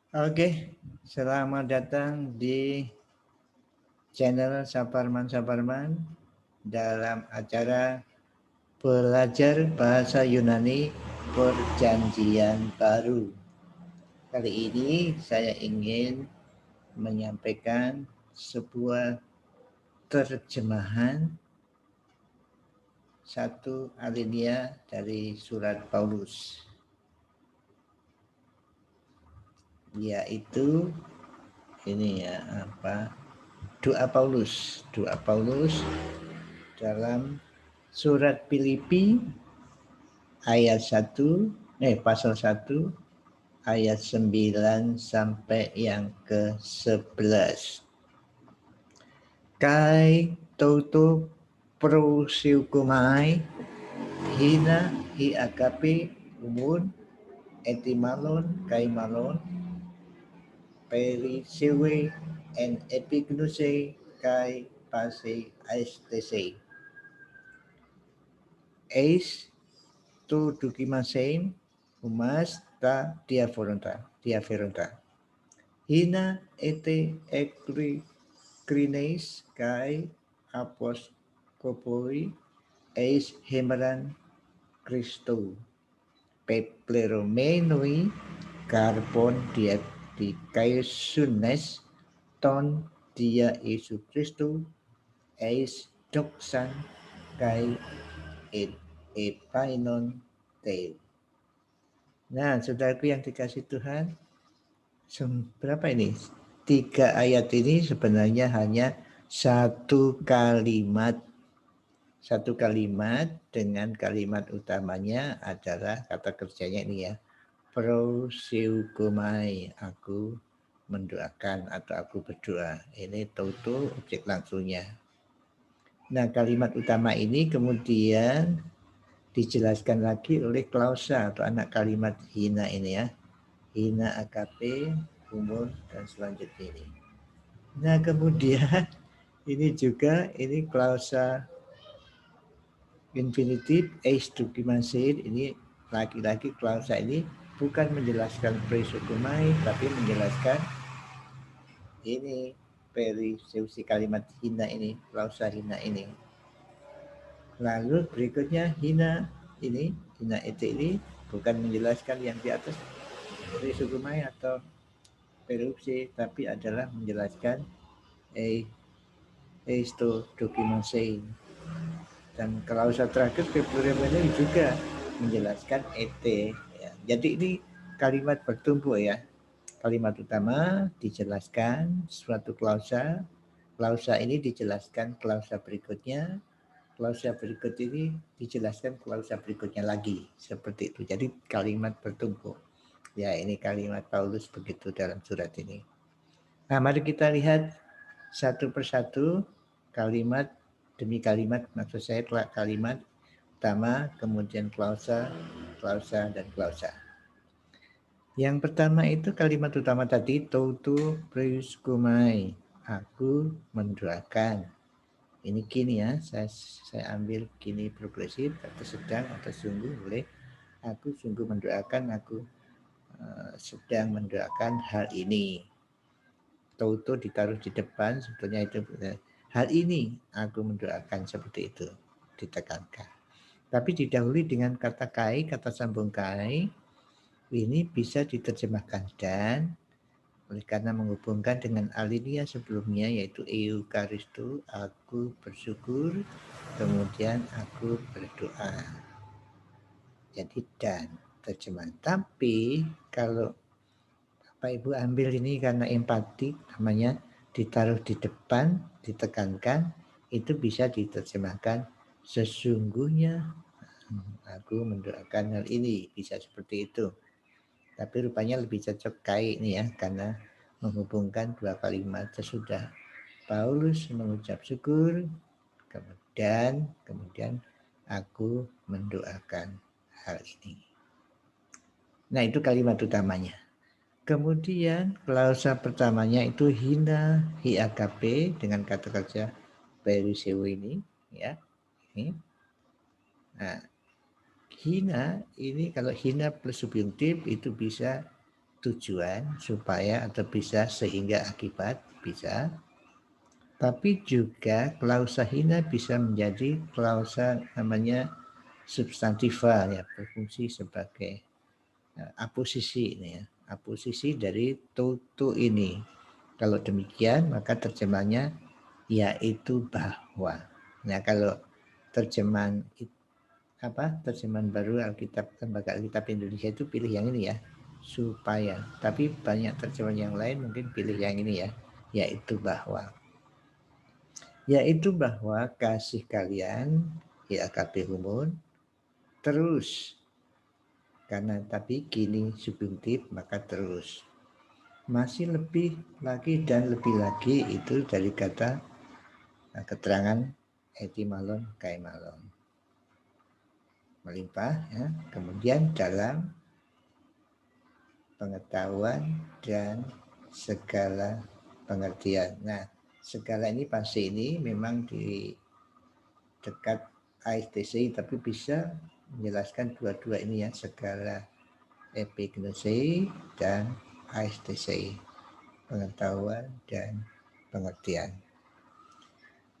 Oke, selamat datang di channel Saparman dalam acara Belajar Bahasa Yunani Perjanjian Baru. Kali ini saya ingin menyampaikan sebuah terjemahan satu alinea dari surat Paulus, yaitu ini ya doa Paulus dalam surat Filipi ayat 1 pasal 1 ayat 9 sampai yang ke-11. Kai toto prosiukumai hina hi agape umun etimalon kai malon perisiwe en epignuse kai pase aestese eis tu dukimasein umas ta diaferonta hina ete ekri krineis kai aposkopoi eis hemeran Christo pepleromenoi carbon dikaisunes ton dia Yesus Christo eis doxan kai et epainon teu. Nah, saudaraku yang dikasih Tuhan, berapa ini? 3 ayat ini sebenarnya hanya satu kalimat dengan kalimat utamanya adalah kata kerjanya ini ya, prosiukumai, aku mendoakan atau aku berdoa. Ini toto objek langsungnya. Nah, kalimat utama ini kemudian dijelaskan lagi oleh klausa atau anak kalimat hina ini ya, hina AKP umur dan selanjutnya ini. Nah, kemudian ini klausa infinitif eis dokimasein, ini lagi-lagi klausa ini bukan menjelaskan presukumai tapi menjelaskan ini periseusi kalimat hina ini, klausa hina ini. Lalu berikutnya hina ete ini bukan menjelaskan yang di atas presukumai atau perupsi, tapi adalah menjelaskan eisto dokimasein. Dan klausa terakhir ini juga menjelaskan ete ya. Jadi ini kalimat bertumpuk ya. Kalimat utama dijelaskan suatu klausa ini dijelaskan klausa berikutnya, klausa berikut ini dijelaskan klausa berikutnya lagi, seperti itu. Jadi kalimat bertumpuk ya. Ini kalimat Paulus begitu dalam surat ini. Nah, mari kita lihat satu persatu kalimat demi kalimat, maksud saya kalimat utama, kemudian klausa, dan klausa. Yang pertama itu kalimat utama tadi, toutu preuskumai, aku mendoakan. Ini kini ya, saya ambil kini progresif atau sedang atau sungguh boleh. Aku sungguh mendoakan, aku sedang mendoakan hal ini. Toutu ditaruh di depan, sebetulnya itu hal ini aku mendoakan, seperti itu ditekankan. Tapi didahului dengan kata kai, kata sambung kai, ini bisa diterjemahkan dan oleh karena menghubungkan dengan alinea sebelumnya yaitu Eukaristo, aku bersyukur, kemudian aku berdoa. Jadi dan terjemahan. Tapi kalau Bapak Ibu ambil ini karena empati, namanya ditaruh di depan, ditekankan, itu bisa diterjemahkan sesungguhnya aku mendoakan hal ini, bisa seperti itu. Tapi rupanya lebih cocok kai ini ya, karena menghubungkan dua kalimat sesudah Paulus mengucap syukur, kemudian aku mendoakan hal ini. Nah, itu kalimat utamanya. Kemudian klausa pertamanya itu hina hiakp dengan kata kerja perisewu ini ya. Ini. Nah, hina ini kalau hina plus subjuntif itu bisa tujuan supaya atau bisa sehingga akibat bisa. Tapi juga klausa hina bisa menjadi klausa namanya substantiva ya, berfungsi sebagai aposisi ini ya, aposisi dari tutu ini. Kalau demikian maka terjemahnya yaitu bahwa. Nah kalau terjemahan terjemahan baru Alkitab Lembaga Alkitab Indonesia itu pilih yang ini ya, supaya. Tapi banyak terjemahan yang lain mungkin pilih yang ini ya, yaitu bahwa. Yaitu bahwa kasih kalian ya humun terus, karena tapi kini subjektif maka terus. Masih lebih lagi dan lebih lagi itu dari kata keterangan etimalon kaimalon, melimpah ya. Kemudian dalam pengetahuan dan segala pengertian. Nah, segala ini pasti ini memang di dekat ASTC, tapi bisa menjelaskan dua-dua ini ya, segala epignosi dan ASTC, pengetahuan dan pengertian.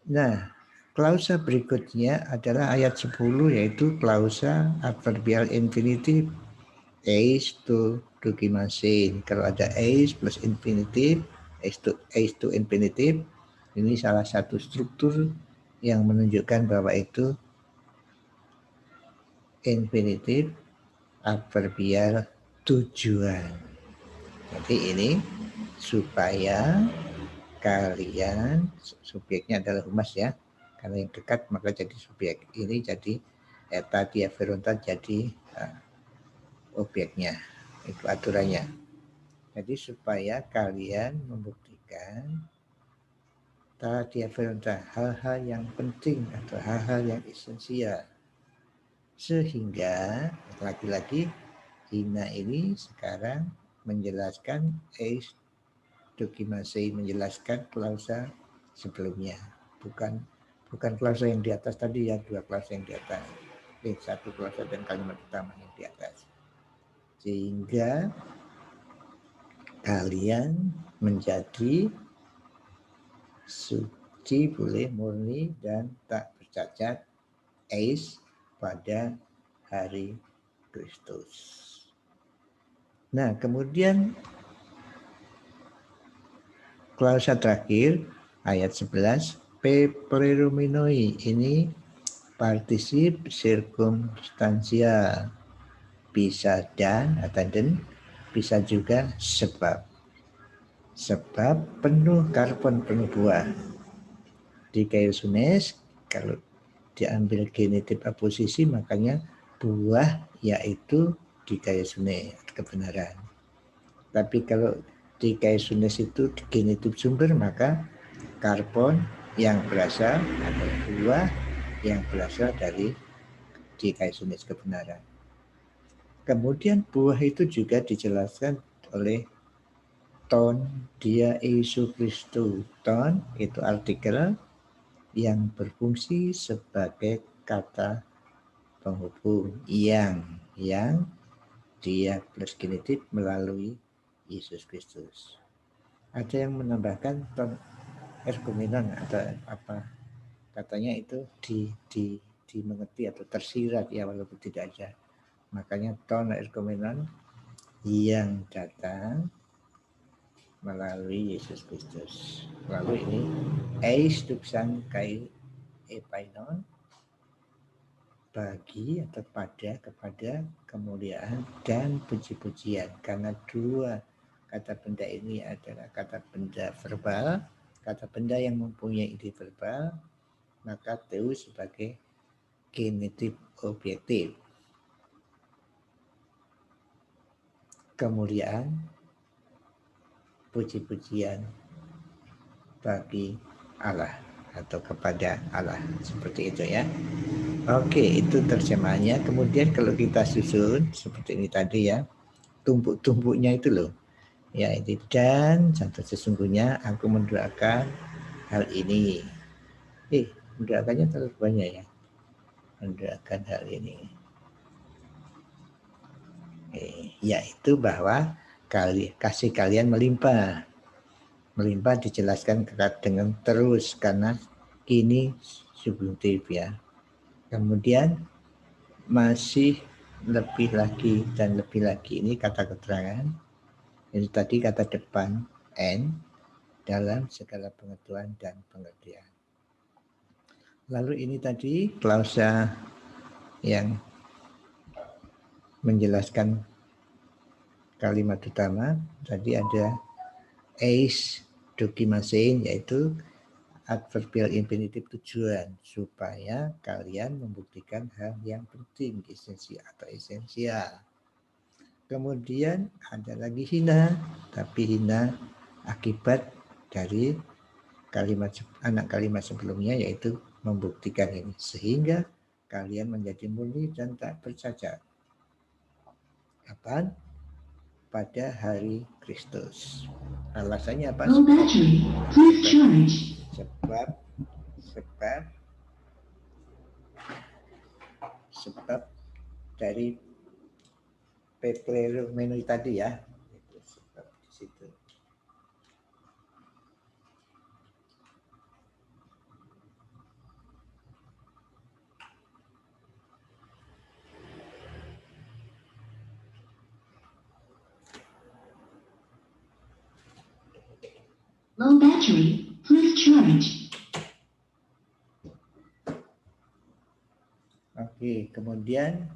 Nah, klausa berikutnya adalah ayat 10, yaitu klausa adverbial infinitive eis to dokimasin. Kalau ada eis plus infinitive, eis to infinitive, ini salah satu struktur yang menunjukkan bahwa itu infinitive adverbial tujuan. Jadi ini supaya kalian, subjeknya adalah humas ya, karena yang dekat maka jadi subjek, ini jadi eta dia veronta jadi objeknya, itu aturannya. Jadi supaya kalian membuktikan dia veronta hal-hal yang penting atau hal-hal yang esensial, sehingga lagi-lagi hina ini sekarang menjelaskan dokimasi, menjelaskan klausa sebelumnya, bukan klausa yang di atas tadi ya, dua klausa yang di atas, satu klausa dan kalimat utama yang di atas, sehingga kalian menjadi suci, boleh, murni dan tak bercacat eis pada hari Kristus. Nah, kemudian klausa terakhir ayat 11 pepreruminoi, ini partisip sirkumstansial, bisa dan atau dan, bisa juga sebab penuh karbon, penuh buah. Di Kaisunes kalau diambil genitif aposisi makanya buah yaitu di Kaisunes kebenaran. Tapi kalau di Kaisunes itu genitif sumber maka karbon yang berasal atau buah yang berasal dari di Kaisunes kebenaran. Kemudian buah itu juga dijelaskan oleh ton dia Yesus Kristus. Ton itu artikel yang berfungsi sebagai kata penghubung yang dia plus genitif melalui Yesus Kristus. Ada yang menambahkan ton ergomenon atau apa, katanya itu dimengerti atau tersirat ya, walaupun tidak ada. Makanya ton ergomenon yang datang melalui Yesus Kristus. Lalu ini eis duksan kai epainon, bagi atau pada, kepada kemuliaan dan puji-pujian. Karena dua kata benda ini adalah kata benda verbal, kata benda yang mempunyai ide verbal, maka teus sebagai genitif objektif. Kemuliaan, puji-pujian bagi Allah atau kepada Allah, seperti itu ya. Oke, itu terjemahannya. Kemudian kalau kita susun seperti ini tadi ya, tumpuk-tumpuknya itu loh. Ya, itu dan contoh sesungguhnya aku mendoakan hal ini. Mendoakannya terlalu banyak ya. Mendoakan hal ini. Yaitu bahwa kasih kalian melimpah. Melimpah dijelaskan dengan terus karena kini subjuntif ya. Kemudian masih lebih lagi dan lebih lagi ini kata keterangan. Itu tadi kata depan N dalam segala pengetahuan dan pengertian. Lalu ini tadi klausa yang menjelaskan kalimat utama. Tadi ada eis dokimasein, yaitu adverbial infinitif tujuan, supaya kalian membuktikan hal yang penting, esensial. Kemudian ada lagi hina, tapi hina akibat dari anak kalimat sebelumnya, yaitu membuktikan ini, sehingga kalian menjadi murni dan tak bercacat. Kapan? Pada hari Kristus. Alasannya apa? Sebab dari menu tadi ya. Itu sebab di situ. Low battery, please charge. Oke, kemudian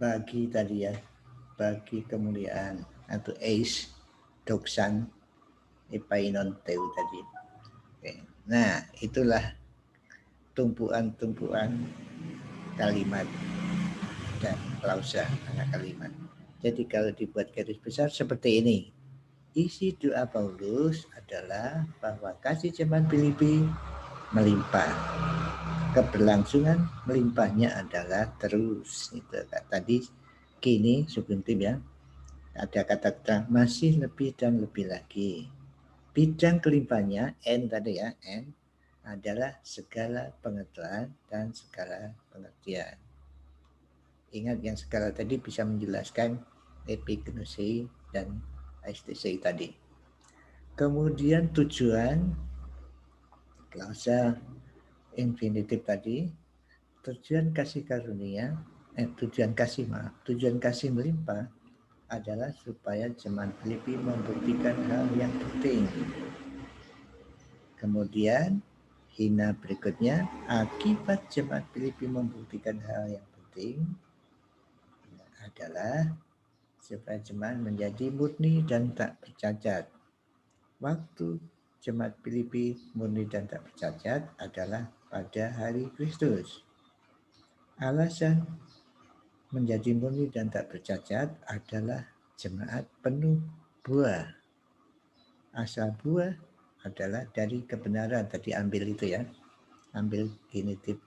bagi tadi ya, bagi kemuliaan atau eis doksan epainon teu tadi. Oke. Nah, itulah tumpuan-tumpuan kalimat dan klausa anak kalimat. Jadi kalau dibuat garis besar seperti ini. Isi doa Paulus adalah bahwa kasih jemaat Filipi melimpah. Keberlangsungan melimpahnya adalah terus. Itu tadi kini subjuntif ya. Ada kata-kata masih lebih dan lebih lagi. Bidang kelimpahannya N tadi ya, N adalah segala pengetahuan dan segala pengertian. Ingat yang segala tadi bisa menjelaskan epignosi dan STC tadi. Kemudian tujuan klausa infinitif tadi, tujuan kasih melimpah adalah supaya jemaat Filipi membuktikan hal yang penting. Kemudian hina berikutnya, akibat jemaat Filipi membuktikan hal yang penting adalah supaya jemaat menjadi murni dan tak bercacat. Waktu jemaat Filipi murni dan tak bercacat adalah pada hari Kristus. Alasan menjadi murni dan tak bercacat adalah jemaat penuh buah. Asal buah adalah dari kebenaran. Tadi ambil itu ya, ambil genitif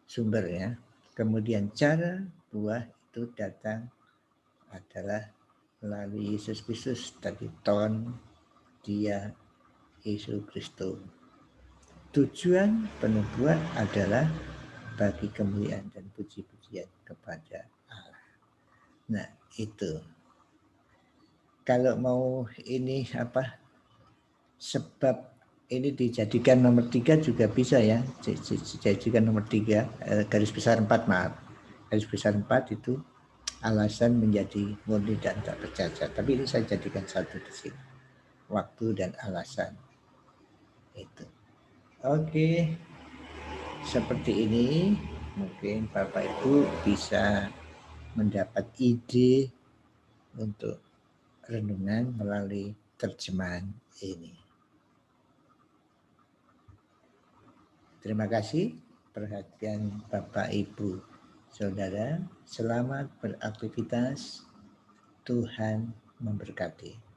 sumber ya. Kemudian cara buah itu datang adalah melalui Yesus Kristus. Tadi dia Yesus Kristus. Tujuan penuh buah adalah bagi kemuliaan dan puji-pujian kepada Allah. Nah, itu. Kalau mau ini sebab ini dijadikan nomor 3 juga bisa ya. Dijadikan nomor 3, garis besar 4 maaf. Garis besar 4 itu alasan menjadi murni dan tak bercacat. Tapi ini saya jadikan satu di sini. Waktu dan alasan. Itu. Oke. Seperti ini mungkin Bapak Ibu bisa mendapat ide untuk renungan melalui terjemahan ini. Terima kasih perhatian Bapak Ibu Saudara. Selamat beraktivitas. Tuhan memberkati.